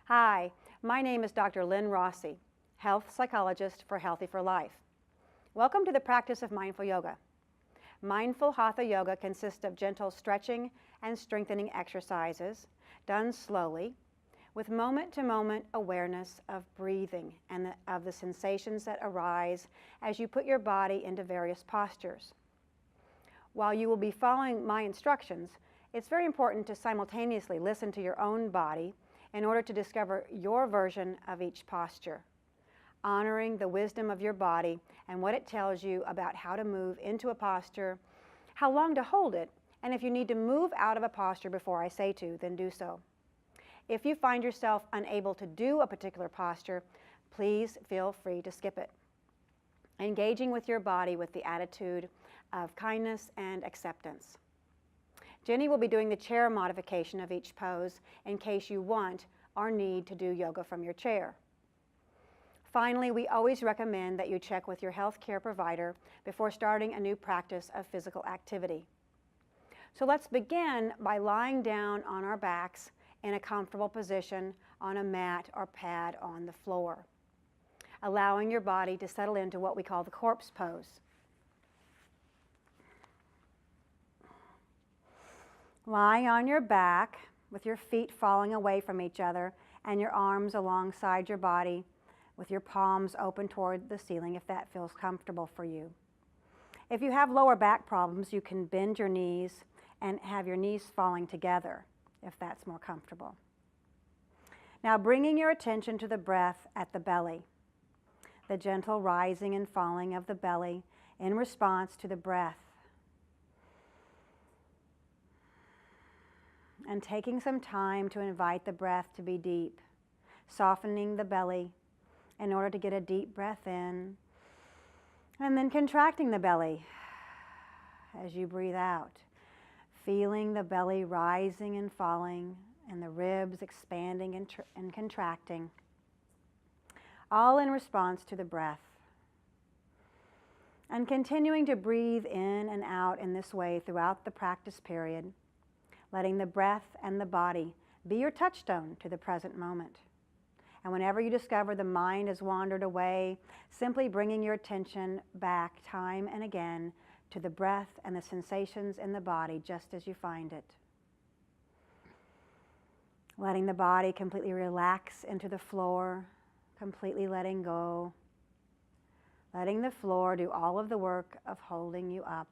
Hi, my name is Dr. Lynn Rossy, Health Psychologist for Healthy for Life. Welcome to the practice of mindful yoga. Mindful hatha yoga consists of gentle stretching and strengthening exercises done slowly with moment-to-moment awareness of breathing and of the sensations that arise as you put your body into various postures. While you will be following my instructions, it's very important to simultaneously listen to your own body in order to discover your version of each posture, honoring the wisdom of your body and what it tells you about how to move into a posture, how long to hold it, and if you need to move out of a posture before I say to, then do so. If you find yourself unable to do a particular posture, please feel free to skip it. Engaging with your body with the attitude of kindness and acceptance. Jenny will be doing the chair modification of each pose in case you want or need to do yoga from your chair. Finally, we always recommend that you check with your healthcare provider before starting a new practice of physical activity. So let's begin by lying down on our backs in a comfortable position on a mat or pad on the floor, allowing your body to settle into what we call the corpse pose. Lying on your back with your feet falling away from each other and your arms alongside your body with your palms open toward the ceiling if that feels comfortable for you. If you have lower back problems, you can bend your knees and have your knees falling together if that's more comfortable. Now bringing your attention to the breath at the belly, the gentle rising and falling of the belly in response to the breath. And taking some time to invite the breath to be deep, softening the belly in order to get a deep breath in, and then contracting the belly as you breathe out, feeling the belly rising and falling and the ribs expanding and contracting, all in response to the breath. And continuing to breathe in and out in this way throughout the practice period, letting the breath and the body be your touchstone to the present moment. And whenever you discover the mind has wandered away, simply bringing your attention back time and again to the breath and the sensations in the body just as you find it. Letting the body completely relax into the floor, completely letting go. Letting the floor do all of the work of holding you up.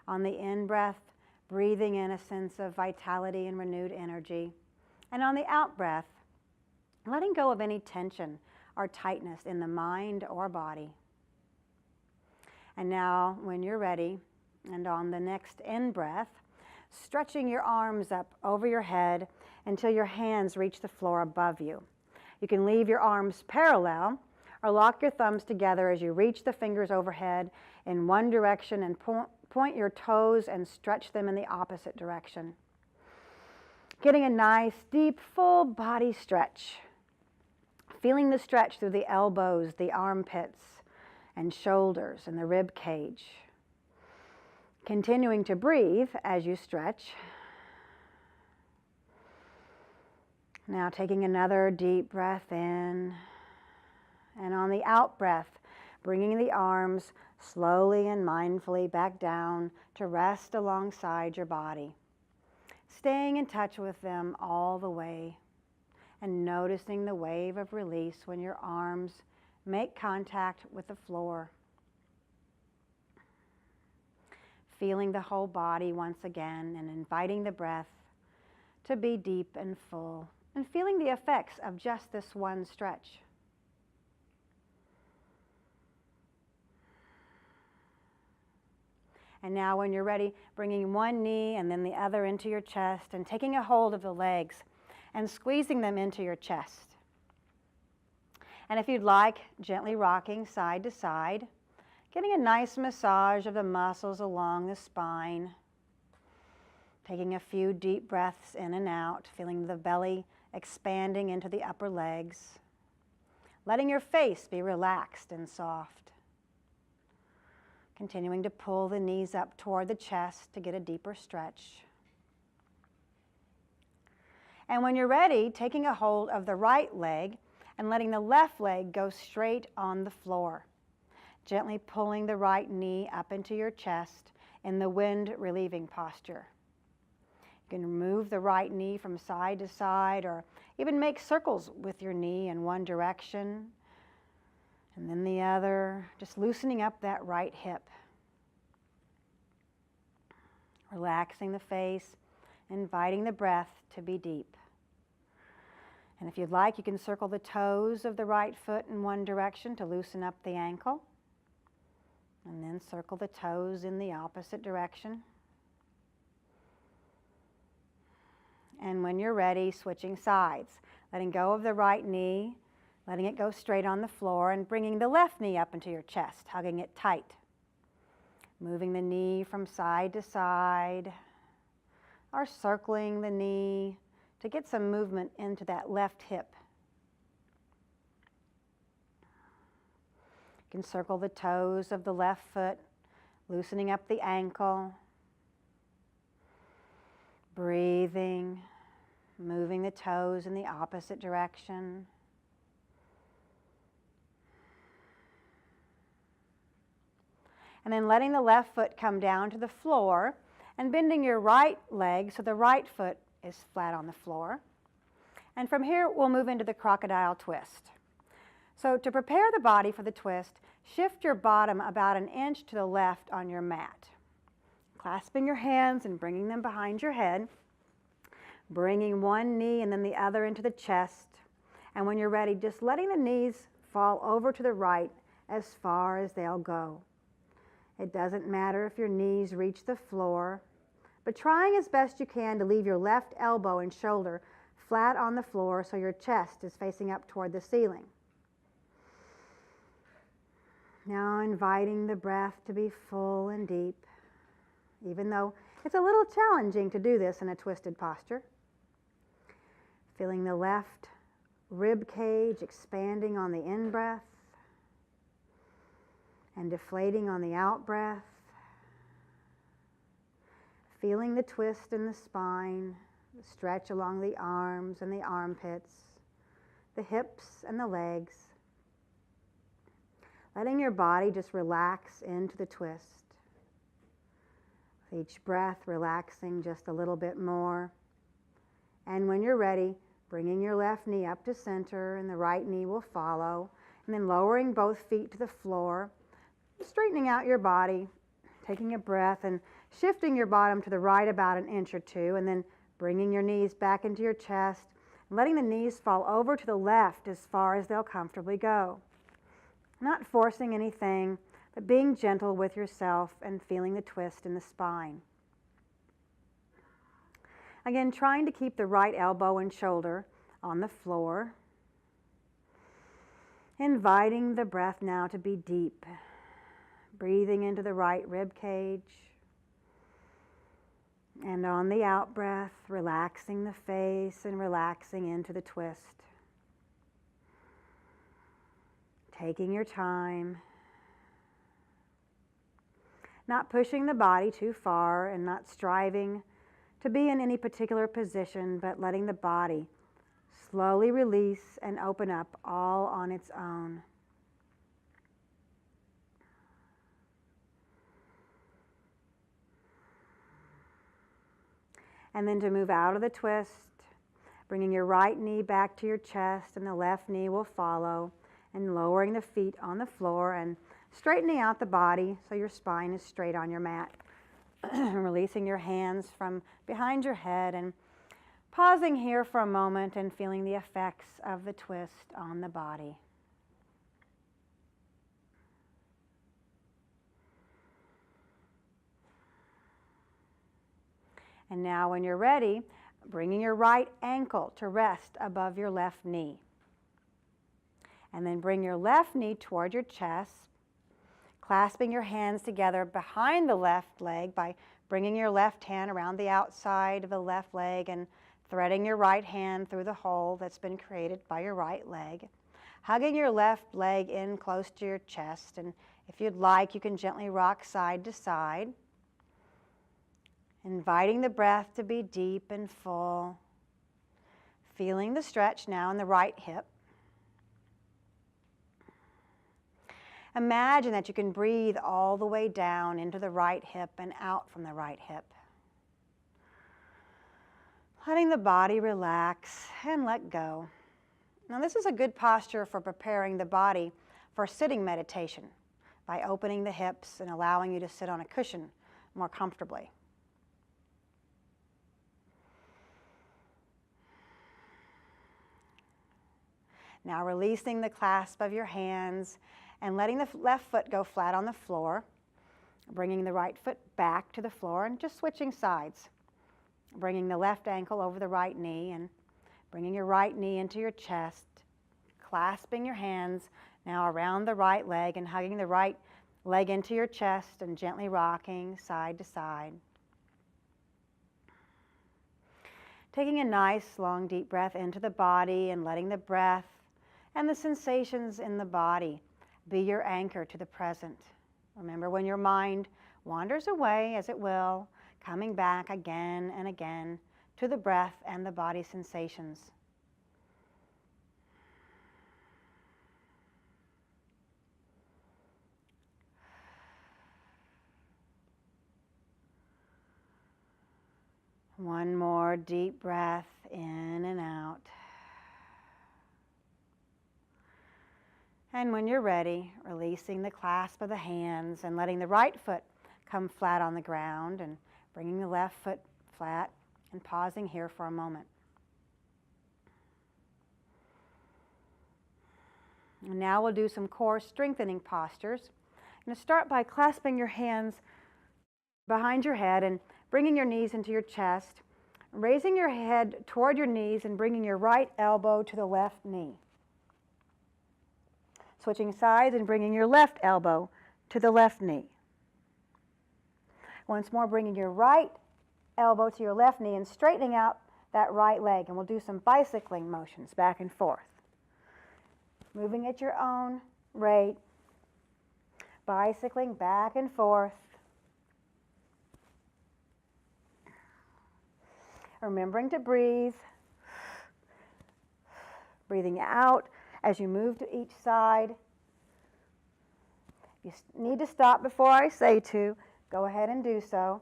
On the in-breath, breathing in a sense of vitality and renewed energy. And on the out-breath, letting go of any tension or tightness in the mind or body. And now, when you're ready, and on the next in-breath, stretching your arms up over your head until your hands reach the floor above you. You can leave your arms parallel or lock your thumbs together as you reach the fingers overhead in one direction and point your toes and stretch them in the opposite direction. Getting a nice, deep, full body stretch. Feeling the stretch through the elbows, the armpits, and shoulders, and the rib cage. Continuing to breathe as you stretch. Now taking another deep breath in. And on the out breath, bringing the arms slowly and mindfully back down to rest alongside your body. Staying in touch with them all the way and noticing the wave of release when your arms make contact with the floor. Feeling the whole body once again and inviting the breath to be deep and full and feeling the effects of just this one stretch. And now when you're ready, bringing one knee and then the other into your chest and taking a hold of the legs and squeezing them into your chest. And if you'd like, gently rocking side to side, getting a nice massage of the muscles along the spine. Taking a few deep breaths in and out, feeling the belly expanding into the upper legs. Letting your face be relaxed and soft. Continuing to pull the knees up toward the chest to get a deeper stretch. And when you're ready, taking a hold of the right leg and letting the left leg go straight on the floor. Gently pulling the right knee up into your chest in the wind relieving posture. You can move the right knee from side to side or even make circles with your knee in one direction and then the other, just loosening up that right hip. Relaxing the face, inviting the breath to be deep. And if you'd like, you can circle the toes of the right foot in one direction to loosen up the ankle. And then circle the toes in the opposite direction. And when you're ready, switching sides, letting go of the right knee, letting it go straight on the floor, and bringing the left knee up into your chest, hugging it tight. Moving the knee from side to side, or circling the knee to get some movement into that left hip. You can circle the toes of the left foot, loosening up the ankle. Breathing, moving the toes in the opposite direction. And then letting the left foot come down to the floor and bending your right leg so the right foot is flat on the floor. And from here, we'll move into the crocodile twist. So to prepare the body for the twist, shift your bottom about an inch to the left on your mat. Clasping your hands and bringing them behind your head. Bringing one knee and then the other into the chest. And when you're ready, just letting the knees fall over to the right as far as they'll go. It doesn't matter if your knees reach the floor, but trying as best you can to leave your left elbow and shoulder flat on the floor so your chest is facing up toward the ceiling. Now inviting the breath to be full and deep, even though it's a little challenging to do this in a twisted posture. Feeling the left rib cage expanding on the in-breath and deflating on the out-breath. Feeling the twist in the spine, the stretch along the arms and the armpits, the hips and the legs. Letting your body just relax into the twist. With each breath, relaxing just a little bit more. And when you're ready, bringing your left knee up to center and the right knee will follow. And then lowering both feet to the floor, straightening out your body, taking a breath and shifting your bottom to the right about an inch or two, and then bringing your knees back into your chest, and letting the knees fall over to the left as far as they'll comfortably go. Not forcing anything, but being gentle with yourself and feeling the twist in the spine. Again, trying to keep the right elbow and shoulder on the floor. Inviting the breath now to be deep. Breathing into the right rib cage. And on the out breath, relaxing the face and relaxing into the twist. Taking your time. Not pushing the body too far and not striving to be in any particular position, but letting the body slowly release and open up all on its own. And then to move out of the twist, bringing your right knee back to your chest and the left knee will follow, and lowering the feet on the floor and straightening out the body so your spine is straight on your mat. Releasing your hands from behind your head and pausing here for a moment and feeling the effects of the twist on the body. And now when you're ready, bringing your right ankle to rest above your left knee. And then bring your left knee toward your chest, clasping your hands together behind the left leg by bringing your left hand around the outside of the left leg and threading your right hand through the hole that's been created by your right leg. Hugging your left leg in close to your chest, and if you'd like, you can gently rock side to side. Inviting the breath to be deep and full. Feeling the stretch now in the right hip. Imagine that you can breathe all the way down into the right hip and out from the right hip. Letting the body relax and let go. Now this is a good posture for preparing the body for sitting meditation by opening the hips and allowing you to sit on a cushion more comfortably. Now releasing the clasp of your hands and letting the left foot go flat on the floor, bringing the right foot back to the floor and just switching sides. Bringing the left ankle over the right knee and bringing your right knee into your chest, clasping your hands now around the right leg and hugging the right leg into your chest and gently rocking side to side. Taking a nice long deep breath into the body and letting the breath and the sensations in the body be your anchor to the present. Remember, when your mind wanders away, as it will, coming back again and again to the breath and the body sensations. One more deep breath in and out. And when you're ready, releasing the clasp of the hands and letting the right foot come flat on the ground and bringing the left foot flat and pausing here for a moment. And now we'll do some core strengthening postures. I'm going to start by clasping your hands behind your head and bringing your knees into your chest, raising your head toward your knees and bringing your right elbow to the left knee. Switching sides and bringing your left elbow to the left knee. Once more, bringing your right elbow to your left knee and straightening out that right leg. And we'll do some bicycling motions back and forth. Moving at your own rate. Bicycling back and forth. Remembering to breathe. Breathing out as you move to each side. If you need to stop before I say to, go ahead and do so.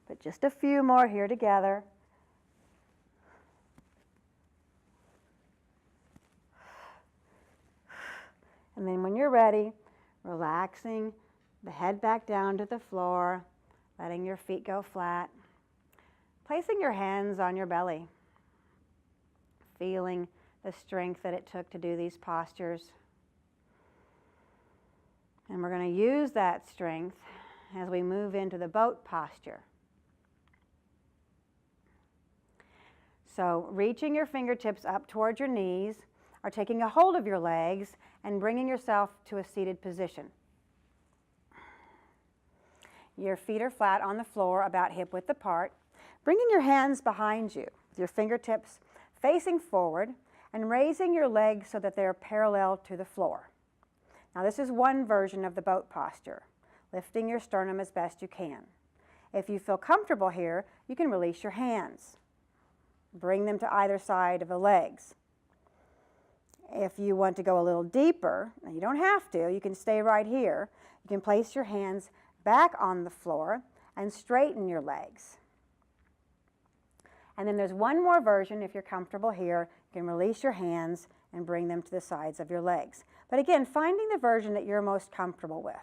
But just a few more here together. And then when you're ready, relaxing the head back down to the floor, letting your feet go flat. Placing your hands on your belly, feeling the strength that it took to do these postures. And we're going to use that strength as we move into the boat posture. So reaching your fingertips up towards your knees or taking a hold of your legs and bringing yourself to a seated position. Your feet are flat on the floor, about hip width apart. Bringing your hands behind you, your fingertips facing forward, and raising your legs so that they're parallel to the floor. Now this is one version of the boat posture, lifting your sternum as best you can. If you feel comfortable here, you can release your hands. Bring them to either side of the legs. If you want to go a little deeper, now you don't have to, you can stay right here. You can place your hands back on the floor and straighten your legs. And then there's one more version. If you're comfortable here, you can release your hands and bring them to the sides of your legs. But again, finding the version that you're most comfortable with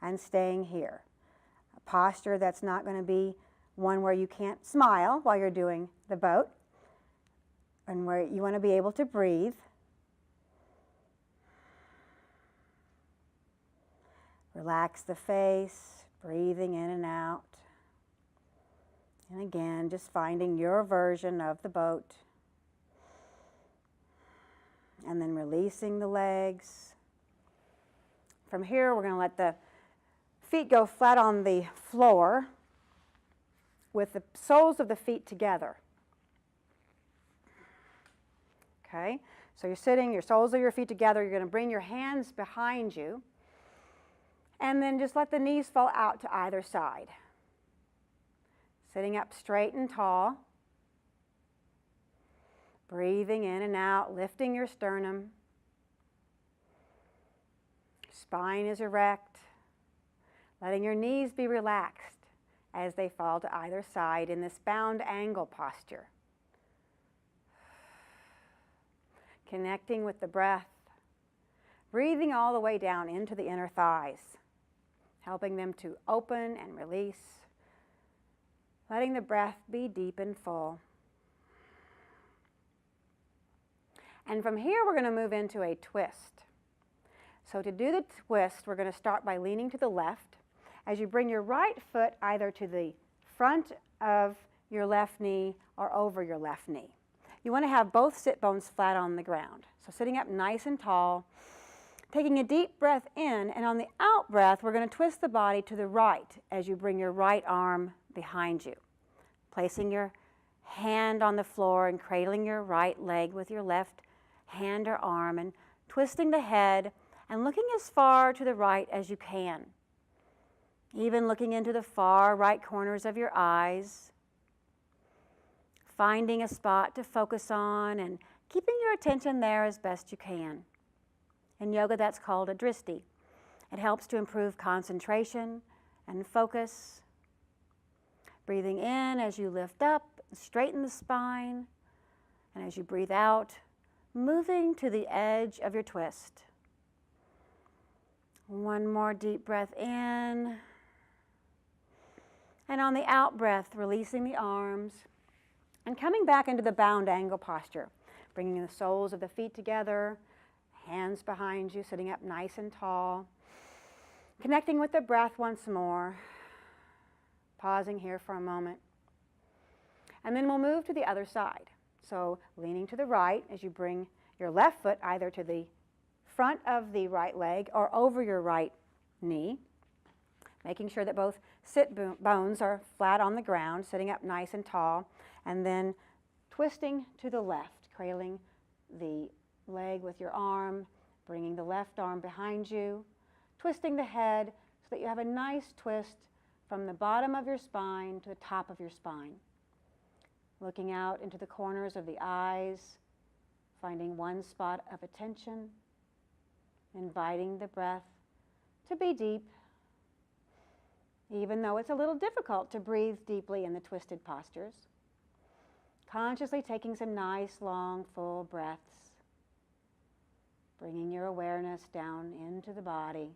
and staying here. A posture that's not going to be one where you can't smile while you're doing the boat and where you want to be able to breathe. Relax the face, breathing in and out. And again, just finding your version of the boat. And then releasing the legs. From here, we're going to let the feet go flat on the floor with the soles of the feet together. Okay, so you're sitting, your soles of your feet together. You're going to bring your hands behind you. And then just let the knees fall out to either side. Sitting up straight and tall. Breathing in and out, lifting your sternum. Spine is erect. Letting your knees be relaxed as they fall to either side in this bound angle posture. Connecting with the breath. Breathing all the way down into the inner thighs. Helping them to open and release. Letting the breath be deep and full. And from here, we're going to move into a twist. So to do the twist, we're going to start by leaning to the left as you bring your right foot either to the front of your left knee or over your left knee. You want to have both sit bones flat on the ground. So sitting up nice and tall, taking a deep breath in, and on the out breath, we're going to twist the body to the right as you bring your right arm behind you. Placing your hand on the floor and cradling your right leg with your left hand or arm and twisting the head and looking as far to the right as you can. Even looking into the far right corners of your eyes. Finding a spot to focus on and keeping your attention there as best you can. In yoga, that's called a drishti. It helps to improve concentration and focus. Breathing in as you lift up, straighten the spine, and as you breathe out, moving to the edge of your twist. One more deep breath in. And on the out breath, releasing the arms and coming back into the bound angle posture, bringing the soles of the feet together, hands behind you, sitting up nice and tall. Connecting with the breath once more. Pausing here for a moment. And then we'll move to the other side. So leaning to the right as you bring your left foot either to the front of the right leg or over your right knee. Making sure that both sit bones are flat on the ground, sitting up nice and tall. And then twisting to the left, cradling the leg with your arm, bringing the left arm behind you, twisting the head so that you have a nice twist from the bottom of your spine to the top of your spine. Looking out into the corners of the eyes, finding one spot of attention, inviting the breath to be deep, even though it's a little difficult to breathe deeply in the twisted postures. Consciously taking some nice, long, full breaths, bringing your awareness down into the body.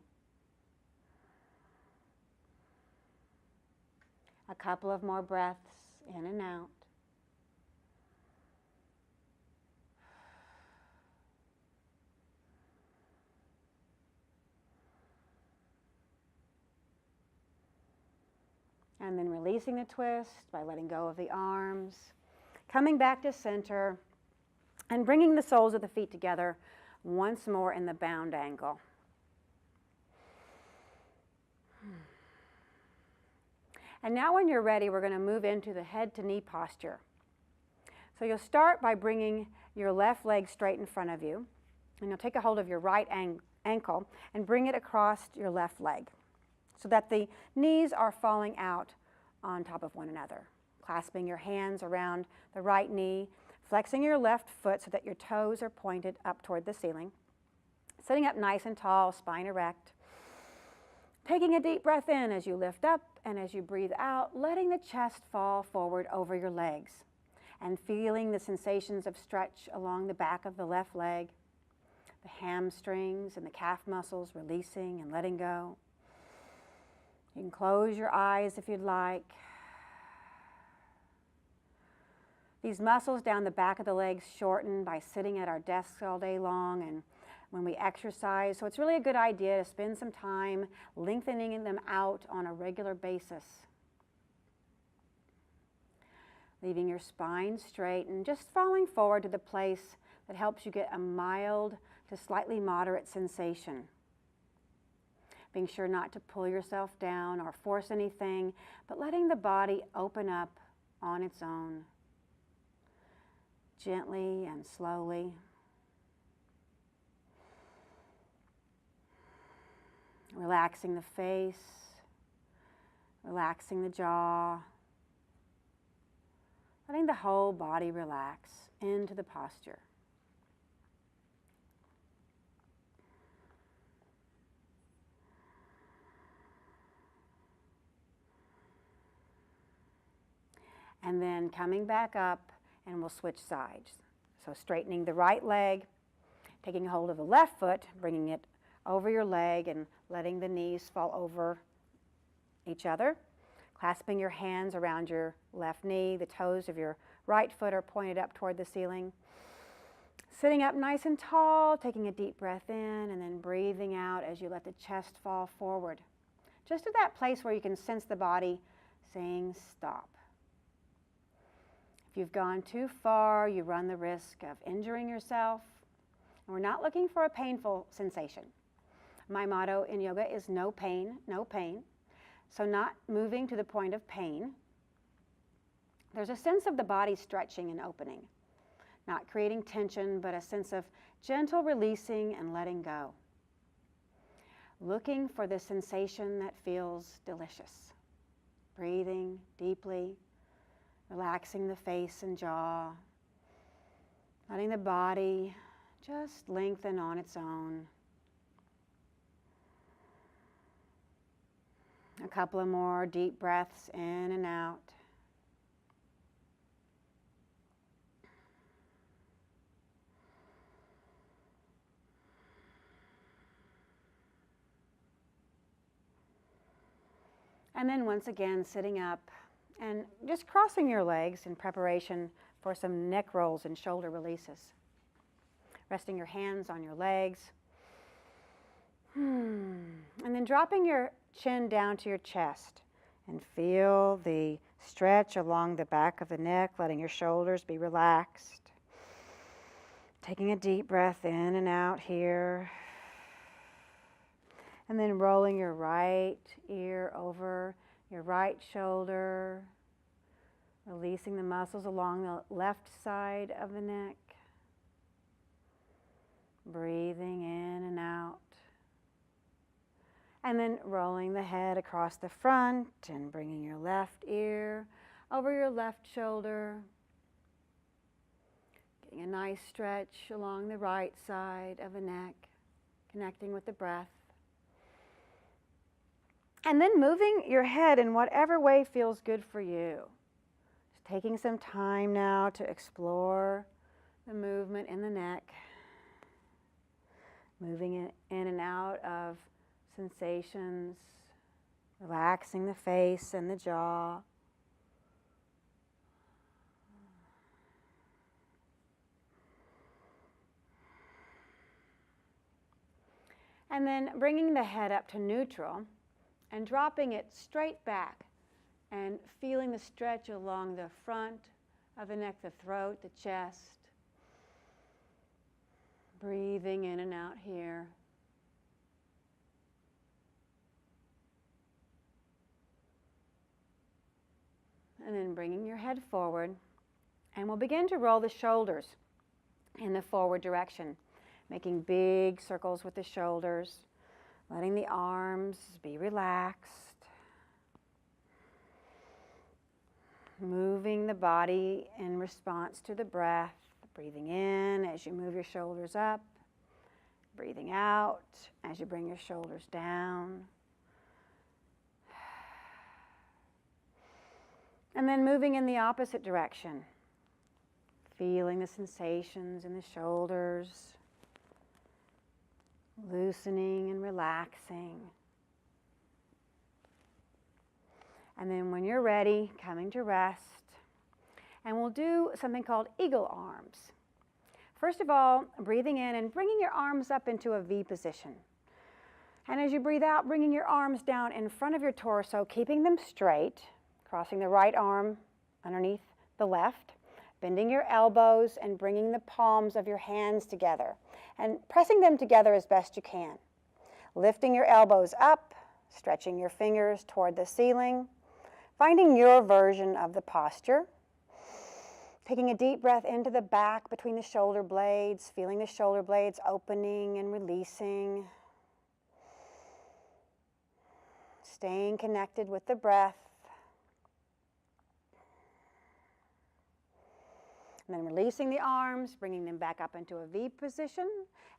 A couple of more breaths in and out. And then releasing the twist by letting go of the arms, coming back to center, and bringing the soles of the feet together once more in the bound angle. And now when you're ready, we're going to move into the head to knee posture. So you'll start by bringing your left leg straight in front of you, and you'll take a hold of your right ankle and bring it across your left leg so that the knees are falling out on top of one another. Clasping your hands around the right knee, flexing your left foot so that your toes are pointed up toward the ceiling. Sitting up nice and tall, spine erect. Taking a deep breath in as you lift up and as you breathe out, letting the chest fall forward over your legs and feeling the sensations of stretch along the back of the left leg, the hamstrings and the calf muscles releasing and letting go. You can close your eyes if you'd like. These muscles down the back of the legs shorten by sitting at our desks all day long and when we exercise. So it's really a good idea to spend some time lengthening them out on a regular basis. Leaving your spine straight and just falling forward to the place that helps you get a mild to slightly moderate sensation. Being sure not to pull yourself down or force anything, but letting the body open up on its own. Gently and slowly. Relaxing the face, relaxing the jaw, letting the whole body relax into the posture. And then coming back up, and we'll switch sides. So straightening the right leg, taking hold of the left foot, bringing it over your leg and letting the knees fall over each other. Clasping your hands around your left knee, the toes of your right foot are pointed up toward the ceiling. Sitting up nice and tall, taking a deep breath in and then breathing out as you let the chest fall forward. Just at that place where you can sense the body saying stop. If you've gone too far, you run the risk of injuring yourself. And we're not looking for a painful sensation. My motto in yoga is no pain, no pain. So not moving to the point of pain. There's a sense of the body stretching and opening. Not creating tension, but a sense of gentle releasing and letting go. Looking for the sensation that feels delicious. Breathing deeply. Relaxing the face and jaw, letting the body just lengthen on its own. A couple of more deep breaths in and out. And then once again, sitting up and just crossing your legs in preparation for some neck rolls and shoulder releases. Resting your hands on your legs. And then dropping your chin down to your chest and feel the stretch along the back of the neck, letting your shoulders be relaxed. Taking a deep breath in and out here. And then rolling your right ear over your right shoulder, releasing the muscles along the left side of the neck. Breathing in and out. And then rolling the head across the front and bringing your left ear over your left shoulder. Getting a nice stretch along the right side of the neck, connecting with the breath. And then moving your head in whatever way feels good for you. Just taking some time now to explore the movement in the neck. Moving it in and out of sensations. Relaxing the face and the jaw. And then bringing the head up to neutral. And dropping it straight back and feeling the stretch along the front of the neck, the throat, the chest. Breathing in and out here. And then bringing your head forward. And we'll begin to roll the shoulders in the forward direction, making big circles with the shoulders. Letting the arms be relaxed. Moving the body in response to the breath. Breathing in as you move your shoulders up. Breathing out as you bring your shoulders down. And then moving in the opposite direction. Feeling the sensations in the shoulders. Loosening and relaxing. And then when you're ready, coming to rest. And we'll do something called eagle arms. First of all, breathing in and bringing your arms up into a V position. And as you breathe out, bringing your arms down in front of your torso, keeping them straight, crossing the right arm underneath the left. Bending your elbows and bringing the palms of your hands together and pressing them together as best you can. Lifting your elbows up, stretching your fingers toward the ceiling, finding your version of the posture. Taking a deep breath into the back between the shoulder blades, feeling the shoulder blades opening and releasing. Staying connected with the breath. And then releasing the arms, bringing them back up into a V position,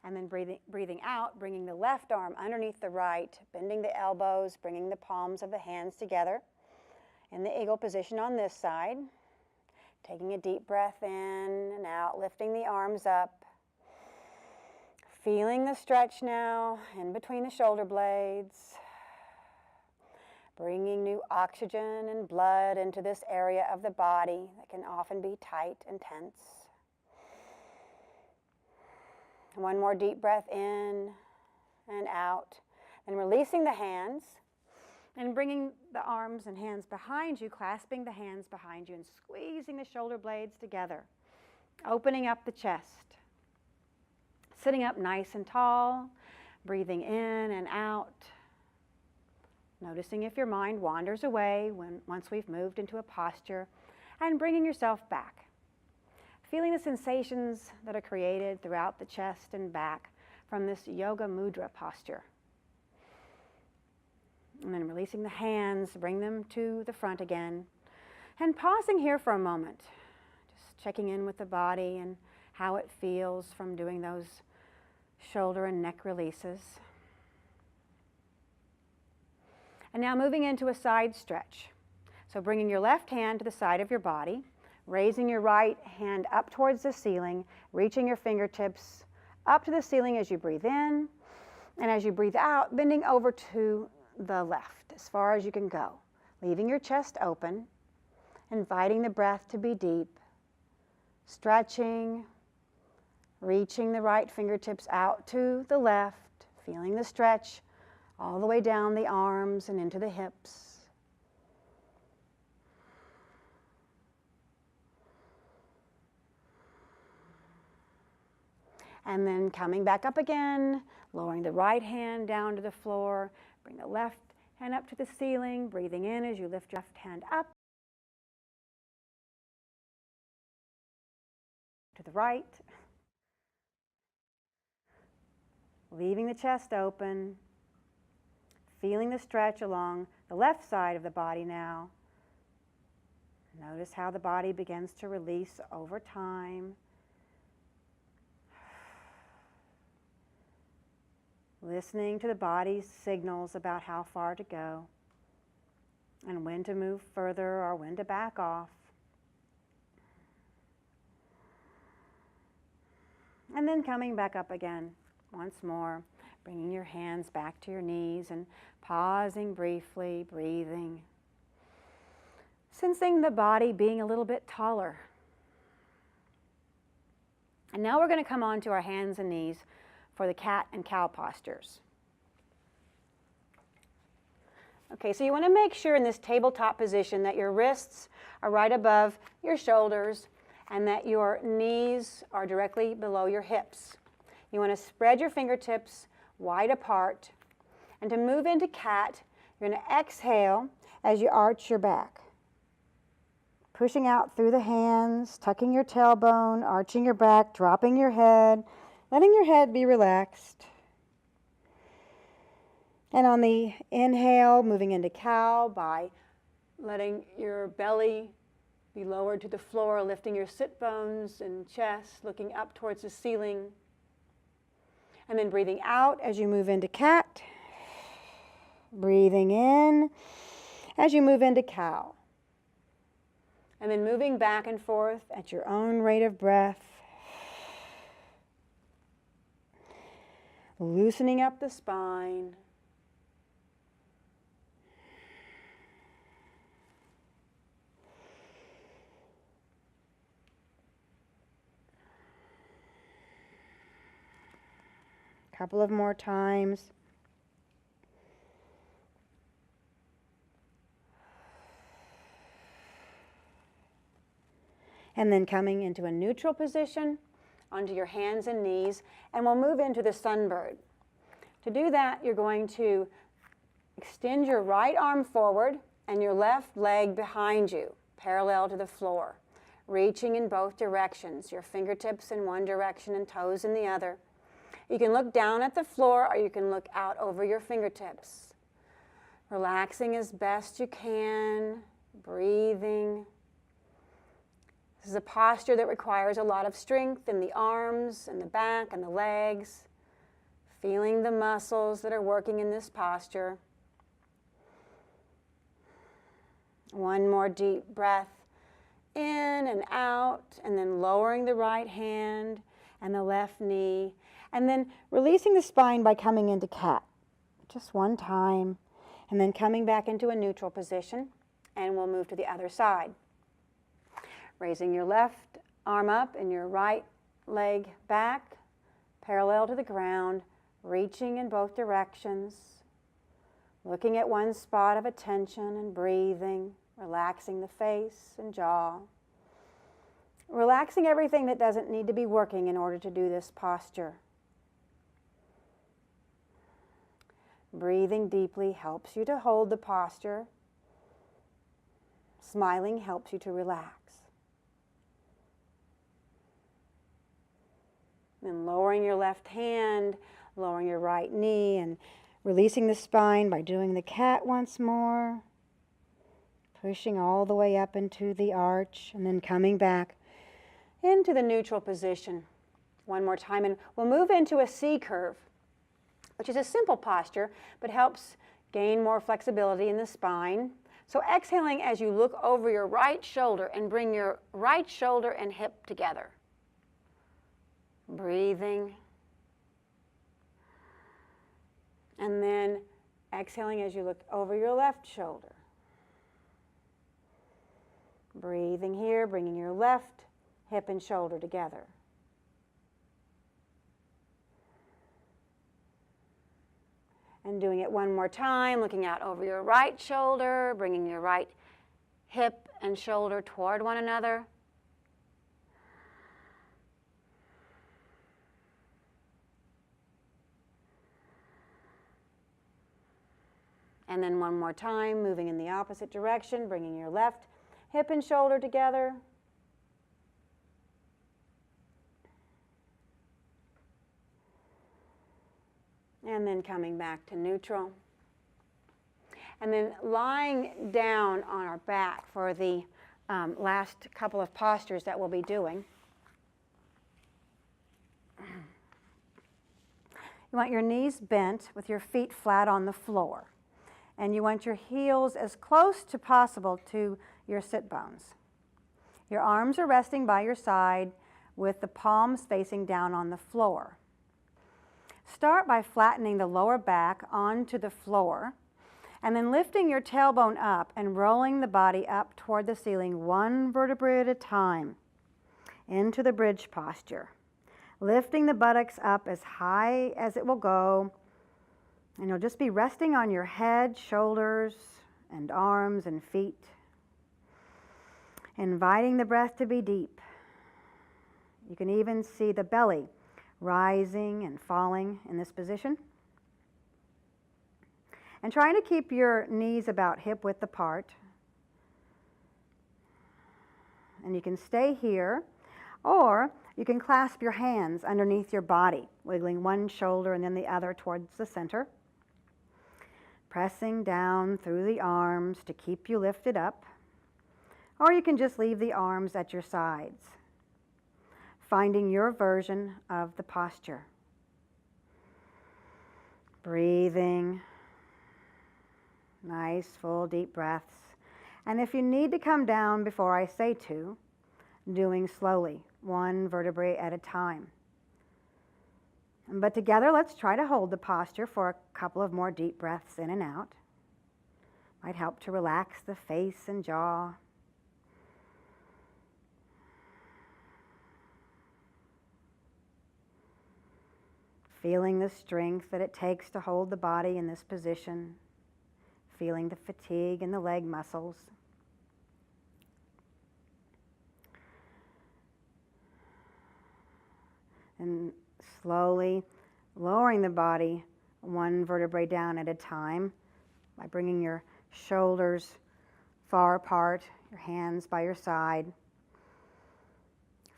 and then breathing out, bringing the left arm underneath the right, bending the elbows, bringing the palms of the hands together in the eagle position on this side. Taking a deep breath in and out, lifting the arms up. Feeling the stretch now in between the shoulder blades. Bringing new oxygen and blood into this area of the body that can often be tight and tense. One more deep breath in and out. And releasing the hands and bringing the arms and hands behind you, clasping the hands behind you and squeezing the shoulder blades together. Opening up the chest. Sitting up nice and tall, breathing in and out. Noticing if your mind wanders away once we've moved into a posture, and bringing yourself back. Feeling the sensations that are created throughout the chest and back from this yoga mudra posture. And then releasing the hands, bring them to the front again. And pausing here for a moment, just checking in with the body and how it feels from doing those shoulder and neck releases. And now moving into a side stretch. So bringing your left hand to the side of your body, raising your right hand up towards the ceiling, reaching your fingertips up to the ceiling as you breathe in, and as you breathe out, bending over to the left as far as you can go, leaving your chest open, inviting the breath to be deep, stretching, reaching the right fingertips out to the left, feeling the stretch all the way down the arms and into the hips. And then coming back up again, lowering the right hand down to the floor, bring the left hand up to the ceiling, breathing in as you lift your left hand up to the right. Leaving the chest open, feeling the stretch along the left side of the body now. Notice how the body begins to release over time. Listening to the body's signals about how far to go and when to move further or when to back off. And then coming back up again once more, bringing your hands back to your knees and pausing briefly, breathing. Sensing the body being a little bit taller. And now we're going to come on to our hands and knees for the cat and cow postures. Okay, so you want to make sure in this tabletop position that your wrists are right above your shoulders and that your knees are directly below your hips. You want to spread your fingertips wide apart. And to move into cat, you're going to exhale as you arch your back. Pushing out through the hands, tucking your tailbone, arching your back, dropping your head, letting your head be relaxed. And on the inhale, moving into cow by letting your belly be lowered to the floor, lifting your sit bones and chest, looking up towards the ceiling. And then breathing out as you move into cat. Breathing in as you move into cow. And then moving back and forth at your own rate of breath. Loosening up the spine. Couple of more times. And then coming into a neutral position onto your hands and knees, and we'll move into the sunbird. To do that, you're going to extend your right arm forward and your left leg behind you, parallel to the floor, reaching in both directions, your fingertips in one direction and toes in the other. You can look down at the floor or you can look out over your fingertips. Relaxing as best you can, breathing. This is a posture that requires a lot of strength in the arms and the back and the legs. Feeling the muscles that are working in this posture. One more deep breath in and out, and then lowering the right hand and the left knee, and then releasing the spine by coming into cat. Just one time, and then coming back into a neutral position, and we'll move to the other side. Raising your left arm up and your right leg back, parallel to the ground, reaching in both directions, looking at one spot of attention and breathing, relaxing the face and jaw, relaxing everything that doesn't need to be working in order to do this posture. Breathing deeply helps you to hold the posture. Smiling helps you to relax. Then lowering your left hand, lowering your right knee, and releasing the spine by doing the cat once more. Pushing all the way up into the arch, and then coming back into the neutral position. One more time, and we'll move into a C curve, which is a simple posture, but helps gain more flexibility in the spine. So exhaling as you look over your right shoulder and bring your right shoulder and hip together. Breathing. And then exhaling as you look over your left shoulder. Breathing here, bringing your left hip and shoulder together. And doing it one more time, looking out over your right shoulder, bringing your right hip and shoulder toward one another. And then one more time, moving in the opposite direction, bringing your left hip and shoulder together. And then coming back to neutral. And then lying down on our back for the last couple of postures that we'll be doing. You want your knees bent with your feet flat on the floor. And you want your heels as close to possible to your sit bones. Your arms are resting by your side with the palms facing down on the floor. Start by flattening the lower back onto the floor, and then lifting your tailbone up and rolling the body up toward the ceiling one vertebrae at a time into the bridge posture. Lifting the buttocks up as high as it will go, and you'll just be resting on your head, shoulders, and arms and feet. Inviting the breath to be deep. You can even see the belly rising and falling in this position. And trying to keep your knees about hip width apart. And you can stay here, or you can clasp your hands underneath your body, wiggling one shoulder and then the other towards the center. Pressing down through the arms to keep you lifted up. Or you can just leave the arms at your sides, finding your version of the posture. Breathing. Nice, full, deep breaths. And if you need to come down before I say to, doing slowly, one vertebrae at a time. But together, let's try to hold the posture for a couple of more deep breaths in and out. Might help to relax the face and jaw. Feeling the strength that it takes to hold the body in this position. Feeling the fatigue in the leg muscles. And slowly lowering the body one vertebrae down at a time by bringing your shoulders far apart, your hands by your side.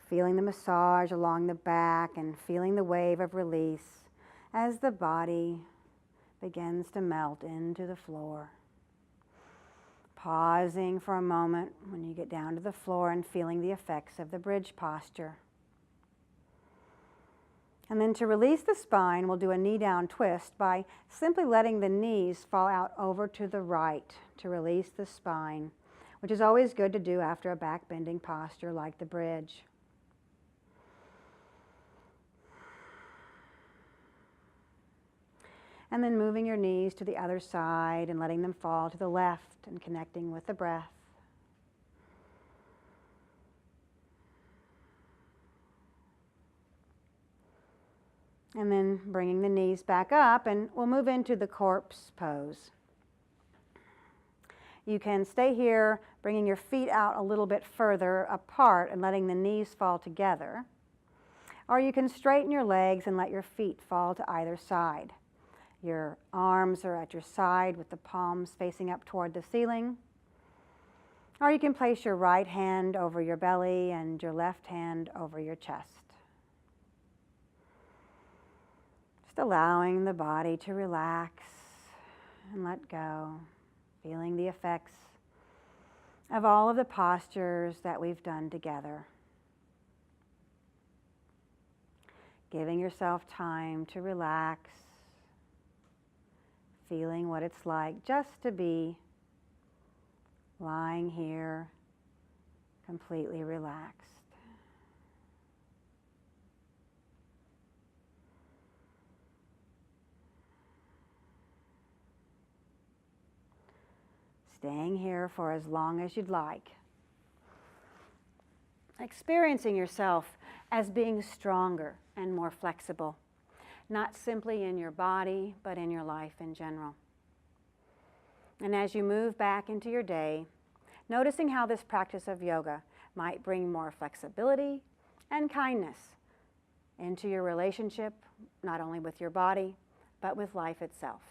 Feeling the massage along the back and feeling the wave of release as the body begins to melt into the floor. Pausing for a moment when you get down to the floor and feeling the effects of the bridge posture. And then to release the spine, we'll do a knee down twist by simply letting the knees fall out over to the right to release the spine, which is always good to do after a back bending posture like the bridge. And then moving your knees to the other side and letting them fall to the left and connecting with the breath. And then bringing the knees back up, and we'll move into the corpse pose. You can stay here, bringing your feet out a little bit further apart and letting the knees fall together. Or you can straighten your legs and let your feet fall to either side. Your arms are at your side with the palms facing up toward the ceiling. Or you can place your right hand over your belly and your left hand over your chest. Just allowing the body to relax and let go, feeling the effects of all of the postures that we've done together. Giving yourself time to relax, feeling what it's like just to be lying here completely relaxed. Staying here for as long as you'd like. Experiencing yourself as being stronger and more flexible, not simply in your body, but in your life in general. And as you move back into your day, noticing how this practice of yoga might bring more flexibility and kindness into your relationship, not only with your body, but with life itself.